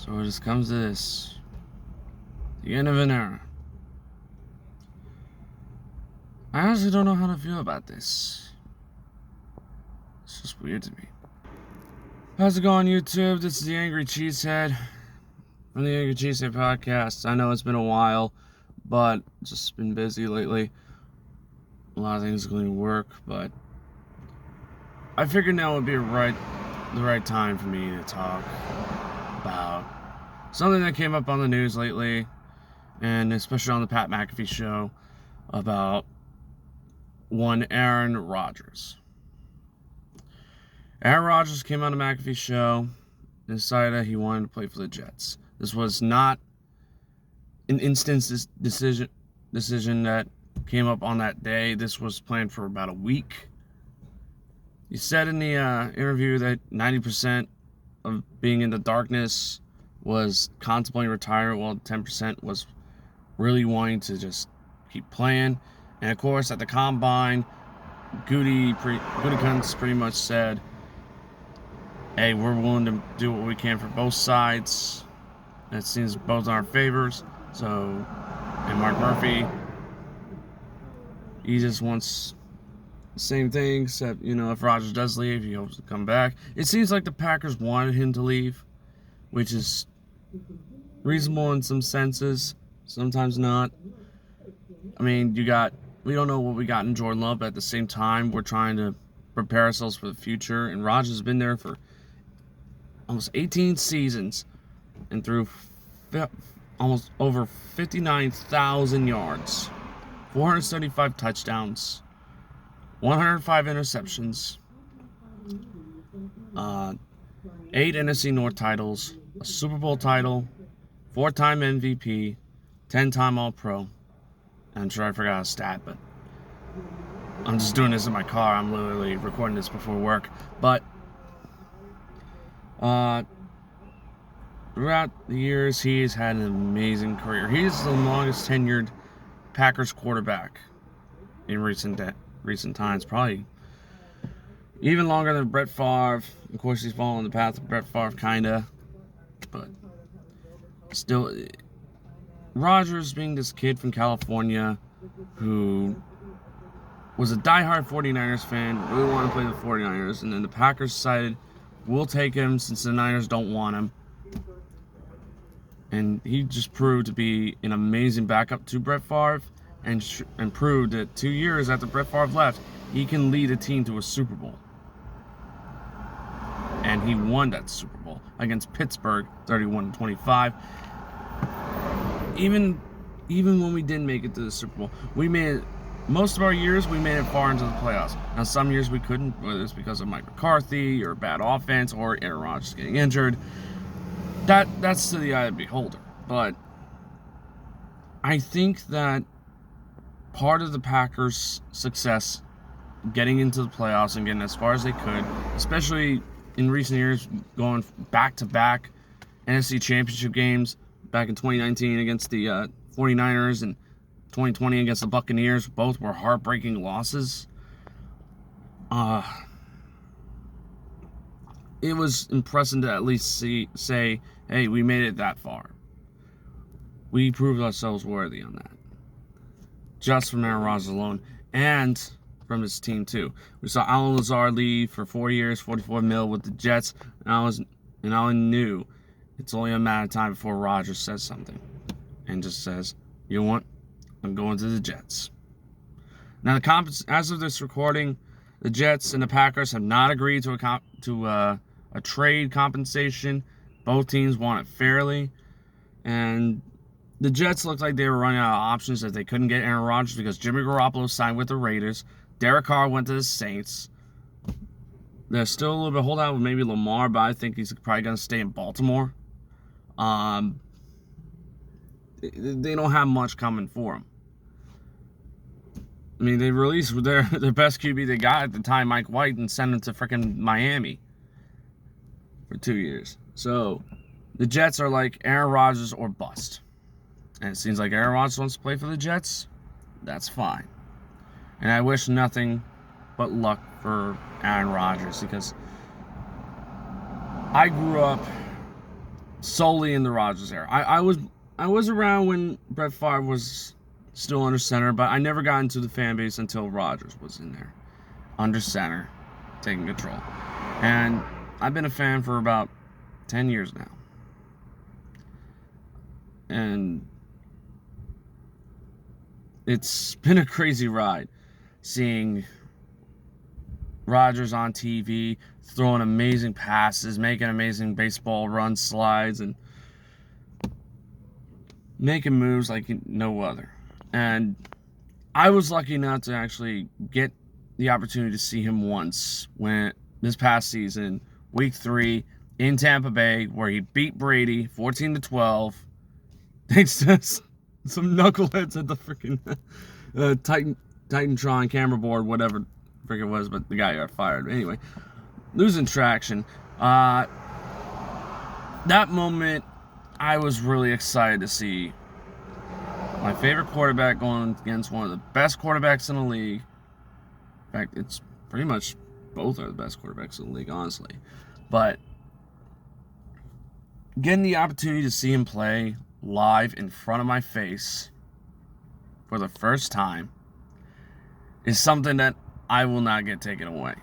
So it just comes to this. The end of an era. I honestly don't know how to feel about this. It's just weird to me. How's it going, YouTube? This is the Angry Cheesehead from the Angry Cheesehead Podcast. I know it's been a while, but just been busy lately. A lot of things going to work, but I figured now would be the right time for me to talk about something that came up on the news lately, and especially on the Pat McAfee show, about one Aaron Rodgers. Aaron Rodgers came on the McAfee show and decided that he wanted to play for the Jets. This was not an instant decision that came up on that day. This was planned for about a week. He said in the interview that 90% of being in the darkness was contemplating retirement, while 10% was really wanting to just keep playing. And of course, at the combine, Goody Kuntz pretty much said, hey, we're willing to do what we can for both sides. And it seems both in our favors. So, and Mark Murphy, he just wants the same thing, except, if Rodgers does leave, he hopes to come back. It seems like the Packers wanted him to leave, which is reasonable in some senses, sometimes not. I mean, we don't know what we got in Jordan Love, but at the same time, we're trying to prepare ourselves for the future. And Rodgers has been there for almost 18 seasons and threw almost over 59,000 yards, 475 touchdowns, 105 interceptions, 8 NFC North titles, a Super Bowl title, 4-time MVP, 10-time All-Pro. I'm sure I forgot a stat, but I'm just doing this in my car. I'm literally recording this before work. But throughout the years, he has had an amazing career. He is the longest tenured Packers quarterback in recent times. Probably even longer than Brett Favre. Of course, he's following the path of Brett Favre, kinda. But still, Rodgers, being this kid from California who was a diehard 49ers fan, really wanted to play the 49ers, and then the Packers decided, we'll take him since the Niners don't want him. And he just proved to be an amazing backup to Brett Favre, and proved that 2 years after Brett Favre left, he can lead a team to a Super Bowl. And he won that Super Bowl against Pittsburgh, 31-25. Even when we didn't make it to the Super Bowl, most of our years we made it far into the playoffs. Now, some years we couldn't, whether it's because of Mike McCarthy or bad offense or Aaron Rodgers getting injured. That's to the eye of the beholder. But I think that part of the Packers' success getting into the playoffs and getting as far as they could, especially in recent years, going back-to-back NFC Championship games, back in 2019 against the 49ers and 2020 against the Buccaneers. Both were heartbreaking losses. It was impressive to at least say, hey, we made it that far. We proved ourselves worthy on that. Just from Aaron Rodgers alone, and from his team too. We saw Alan Lazard leave for 4 years, $44 million with the Jets, and I knew it's only a matter of time before Rodgers says something and just says, you know what? I'm going to the Jets. Now, as of this recording, the Jets and the Packers have not agreed to a trade compensation. Both teams want it fairly. And the Jets looked like they were running out of options as they couldn't get Aaron Rodgers because Jimmy Garoppolo signed with the Raiders. Derek Carr went to the Saints. There's still a little bit of holdout with maybe Lamar, but I think he's probably going to stay in Baltimore. They don't have much coming for him. I mean, they released their best QB they got at the time, Mike White, and sent him to freaking Miami for 2 years. So the Jets are like Aaron Rodgers or bust. And it seems like Aaron Rodgers wants to play for the Jets. That's fine. And I wish nothing but luck for Aaron Rodgers, because I grew up solely in the Rodgers era. I was around when Brett Favre was still under center, but I never got into the fan base until Rodgers was in there, under center, taking control. And I've been a fan for about 10 years now. And it's been a crazy ride seeing Rodgers on TV, throwing amazing passes, making amazing baseball run slides, and making moves like no other. And I was lucky enough to actually get the opportunity to see him once when this past season, week 3 in Tampa Bay, where he beat Brady 14-12, thanks to some knuckleheads at the freaking Titantron camera board, whatever freaking was, but the guy got fired. Anyway, losing traction. That moment, I was really excited to see my favorite quarterback going against one of the best quarterbacks in the league. In fact, it's pretty much both are the best quarterbacks in the league, honestly. But getting the opportunity to see him play live in front of my face for the first time is something that I will not get taken away.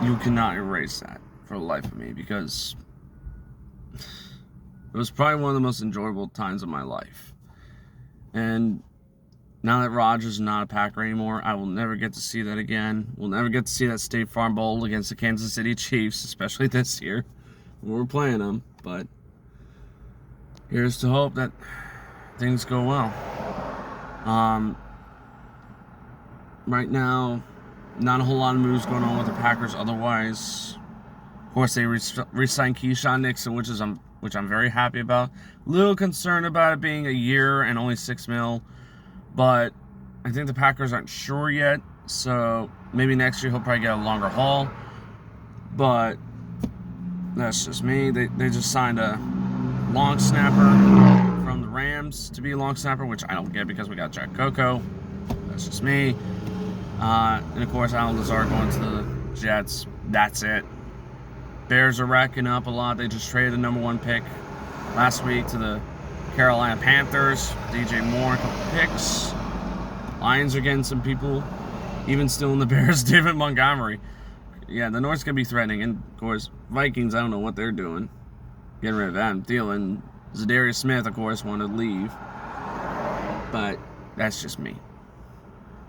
You cannot erase that for the life of me, because it was probably one of the most enjoyable times of my life. And now that Rodgers is not a Packer anymore, I will never get to see that again. We'll never get to see that State Farm Bowl against the Kansas City Chiefs, especially this year when we're playing them. But here's to hope that things go well. Right now, not a whole lot of moves going on with the Packers. Otherwise, of course, they re-signed Keyshawn Nixon, which I'm very happy about. Little concerned about it being a year and only $6 million, but I think the Packers aren't sure yet. So maybe next year he'll probably get a longer haul. But that's just me. They just signed a long snapper from the Rams to be a long snapper, which I don't get because we got Jack Coco. That's just me. And of course, Alan Lazard going to the Jets. That's it. Bears are racking up a lot. They just traded the number 1 pick last week to the Carolina Panthers. DJ Moore, a couple picks. Lions are getting some people. Even still in the Bears, David Montgomery. Yeah, the North's going to be threatening. And of course, Vikings, I don't know what they're doing. Getting rid of Adam Thielen. Zadarius Smith, of course, wanted to leave. But that's just me.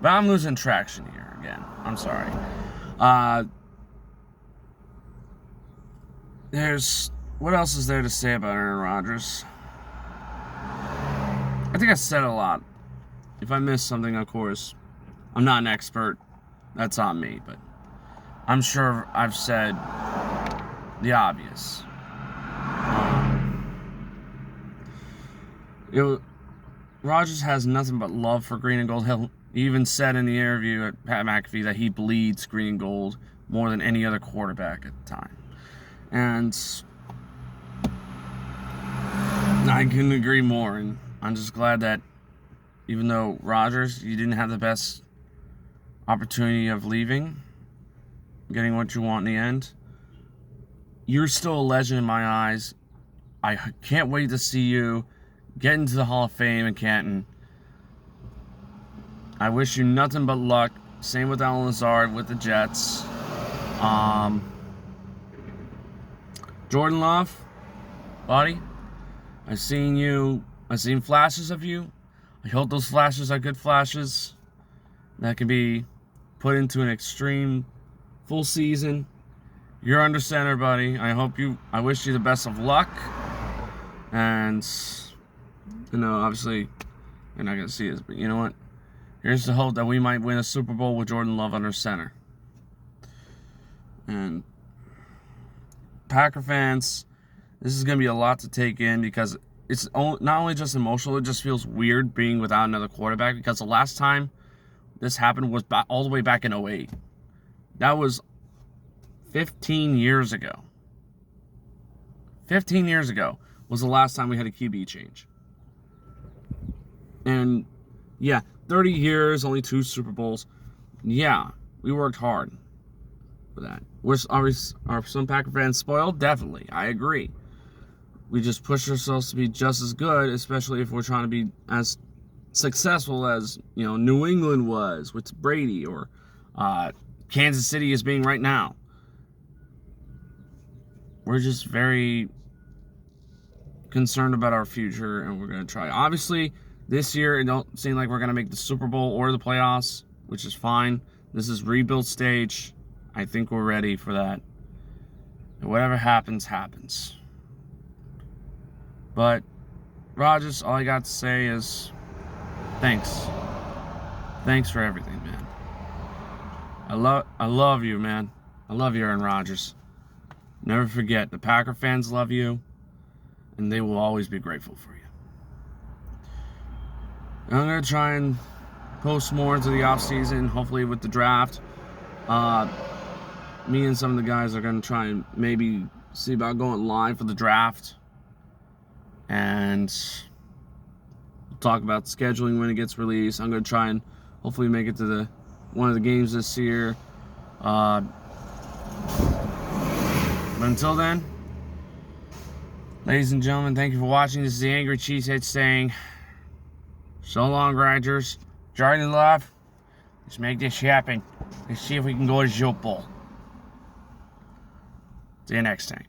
But I'm losing traction here again. I'm sorry. What else is there to say about Aaron Rodgers? I think I said a lot. If I missed something, of course, I'm not an expert. That's on me. But I'm sure I've said the obvious. Rodgers has nothing but love for green and gold. He even said in the interview at Pat McAfee that he bleeds green and gold more than any other quarterback at the time. And I couldn't agree more. And I'm just glad that even though Rodgers, you didn't have the best opportunity of leaving, getting what you want in the end, you're still a legend in my eyes. I can't wait to see you get into the Hall of Fame in Canton. I wish you nothing but luck. Same with Alan Lazard with the Jets. Jordan Love, buddy, I've seen flashes of you. I hope those flashes are good flashes that can be put into an extreme full season. You're under center, buddy. I wish you the best of luck. And, obviously, you're not going to see this, but you know what? Here's the hope that we might win a Super Bowl with Jordan Love under center. And Packer fans, this is going to be a lot to take in because it's not only just emotional, it just feels weird being without another quarterback, because the last time this happened was all the way back in 2008. That was 15 years ago. 15 years ago was the last time we had a QB change. And, yeah, 30 years, only 2 Super Bowls. Yeah, we worked hard. with that. Are some Packer fans spoiled? Definitely. I agree. We just push ourselves to be just as good, especially if we're trying to be as successful as, New England was with Brady, or Kansas City is being right now. We're just very concerned about our future, and we're going to try. Obviously, this year, it don't seem like we're going to make the Super Bowl or the playoffs, which is fine. This is rebuild stage. I think we're ready for that. And whatever happens, happens. But, Rodgers, all I got to say is thanks. Thanks for everything, man. I love you, man. I love you, Aaron Rodgers. Never forget, the Packer fans love you, and they will always be grateful for you. And I'm going to try and post more into the offseason, hopefully with the draft. Me and some of the guys are going to try and maybe see about going live for the draft. And talk about scheduling when it gets released. I'm going to try and hopefully make it to one of the games this year. But until then, ladies and gentlemen, thank you for watching. This is the Angry Cheesehead saying, so long, Rodgers. Jordan Love, let's make this happen. Let's see if we can go to Super Bowl. See you next time.